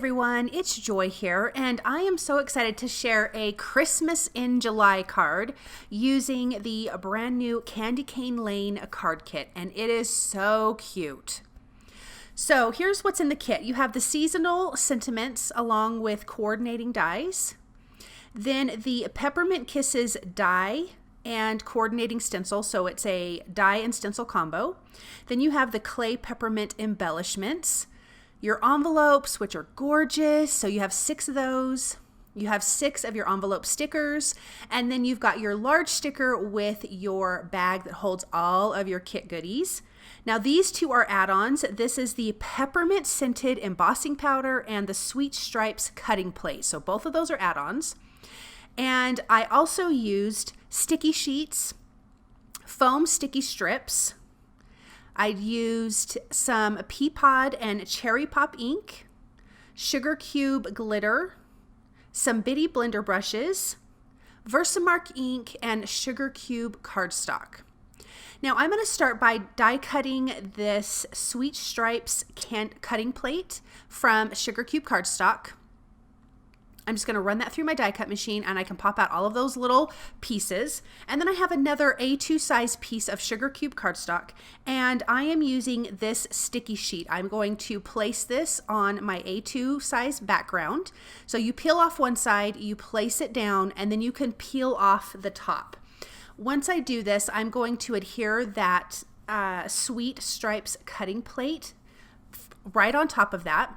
everyone, it's Joy here, and I am so excited to share a Christmas in July card using the brand new Candy Cane Lane card kit, and it is so cute. So here's what's in the kit. You have the seasonal sentiments along with coordinating dies, then the Peppermint Kisses Die and coordinating stencil, so it's a die and stencil combo. Then you have the clay peppermint embellishments, your envelopes, which are gorgeous. So you have 6 of those. You have 6 of your envelope stickers. And then you've got your large sticker with your bag that holds all of your kit goodies. Now these 2 are add-ons. This is the peppermint scented embossing powder and the sweet stripes cutting plate. So both of those are add-ons. And I also used sticky sheets, foam sticky strips. I used some pea pod and cherry pop ink, sugar cube glitter, some bitty blender brushes, Versamark ink, and sugar cube cardstock. Now I'm going to start by die cutting this sweet stripes cutting plate from sugar cube cardstock. I'm just going to run that through my die cut machine and I can pop out all of those little pieces. And then I have another A2 size piece of sugar cube cardstock, and I am using this sticky sheet. I'm going to place this on my A2 size background. So you peel off one side, you place it down, and then you can peel off the top. Once I do this, I'm going to adhere that sweet stripes cutting plate right on top of that.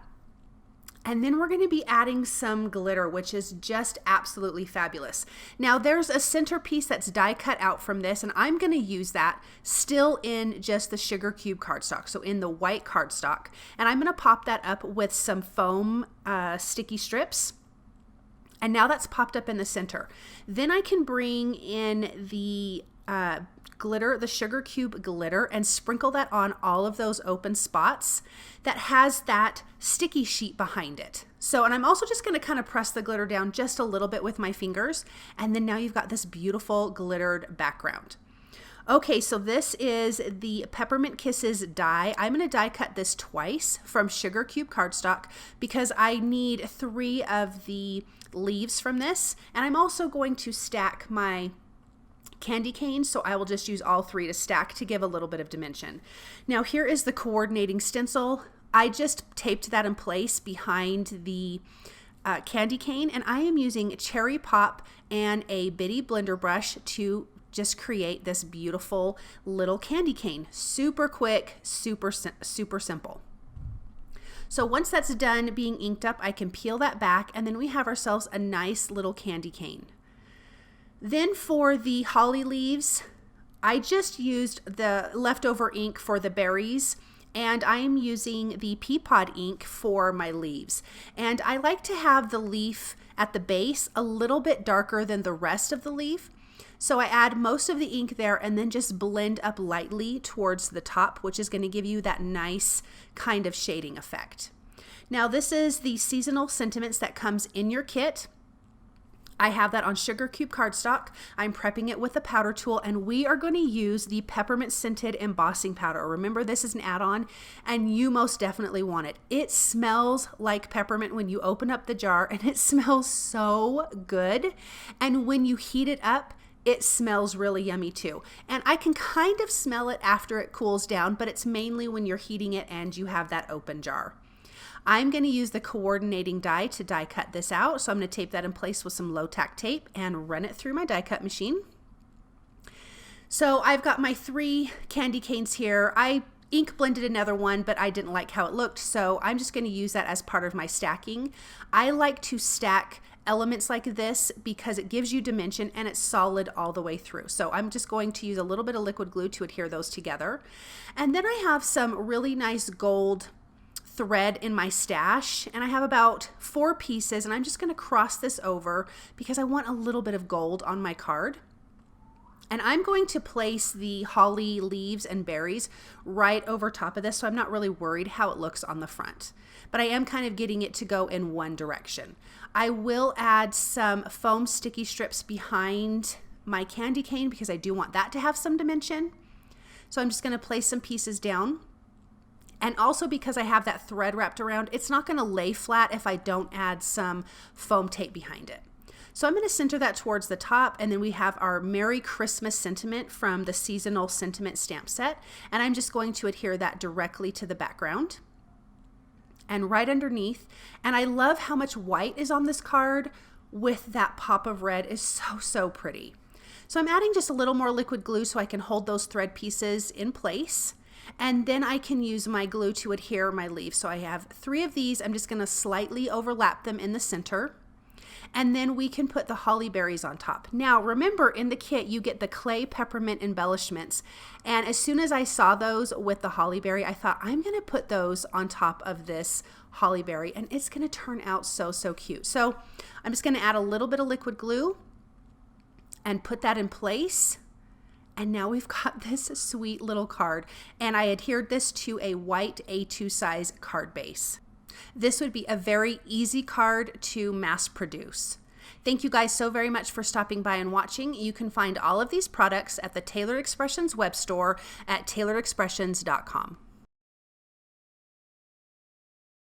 And then we're going to be adding some glitter, which is just absolutely fabulous. Now there's a centerpiece that's die cut out from this, and I'm going to use that still in just the sugar cube cardstock, so in the white cardstock. And I'm going to pop that up with some foam sticky strips. And now that's popped up in the center. Then I can bring in the glitter, the sugar cube glitter, and sprinkle that on all of those open spots that has that sticky sheet behind it. So, and I'm also just going to kind of press the glitter down just a little bit with my fingers, and then now you've got this beautiful glittered background. Okay, so this is the Peppermint Kisses die. I'm going to die cut this twice from sugar cube cardstock because I need 3 of the leaves from this, and I'm also going to stack my candy cane, so I will just use all 3 to stack to give a little bit of dimension. Now here is the coordinating stencil. I just taped that in place behind the candy cane, and I am using cherry pop and a bitty blender brush to just create this beautiful little candy cane. Super quick, super simple. So once that's done being inked up, I can peel that back, and then we have ourselves a nice little candy cane. Then for the holly leaves, I just used the leftover ink for the berries, and I am using the pea pod ink for my leaves. And I like to have the leaf at the base a little bit darker than the rest of the leaf. So I add most of the ink there and then just blend up lightly towards the top, which is going to give you that nice kind of shading effect. Now this is the seasonal sentiments that comes in your kit. I have that on sugar cube cardstock. I'm prepping it with a powder tool, and we are going to use the peppermint scented embossing powder. Remember, this is an add-on, and you most definitely want it. It smells like peppermint when you open up the jar, and it smells so good. And when you heat it up, it smells really yummy too. And I can kind of smell it after it cools down, but it's mainly when you're heating it and you have that open jar. I'm going to use the coordinating die to die cut this out. So I'm going to tape that in place with some low tack tape and run it through my die cut machine. So I've got my 3 candy canes here. I ink blended another one, but I didn't like how it looked. So I'm just going to use that as part of my stacking. I like to stack elements like this because it gives you dimension and it's solid all the way through. So I'm just going to use a little bit of liquid glue to adhere those together. And then I have some really nice gold thread in my stash, and I have about 4 pieces, and I'm just going to cross this over because I want a little bit of gold on my card. And I'm going to place the holly leaves and berries right over top of this, so I'm not really worried how it looks on the front. But I am kind of getting it to go in one direction. I will add some foam sticky strips behind my candy cane because I do want that to have some dimension. So I'm just going to place some pieces down. And also because I have that thread wrapped around, it's not gonna lay flat if I don't add some foam tape behind it. So I'm gonna center that towards the top, and then we have our Merry Christmas sentiment from the Seasonal Sentiment stamp set, and I'm just going to adhere that directly to the background and right underneath. And I love how much white is on this card with that pop of red. Is so pretty. So I'm adding just a little more liquid glue so I can hold those thread pieces in place. And then I can use my glue to adhere my leaves. So I have 3 of these. I'm just gonna slightly overlap them in the center. And then we can put the holly berries on top. Now remember, in the kit you get the clay peppermint embellishments, and as soon as I saw those with the holly berry, I thought I'm gonna put those on top of this holly berry, and it's gonna turn out so cute. So I'm just gonna add a little bit of liquid glue and put that in place. And now we've got this sweet little card, and I adhered this to a white A2 size card base. This would be a very easy card to mass produce. Thank you guys so very much for stopping by and watching. You can find all of these products at the Taylored Expressions web store at tayloredexpressions.com.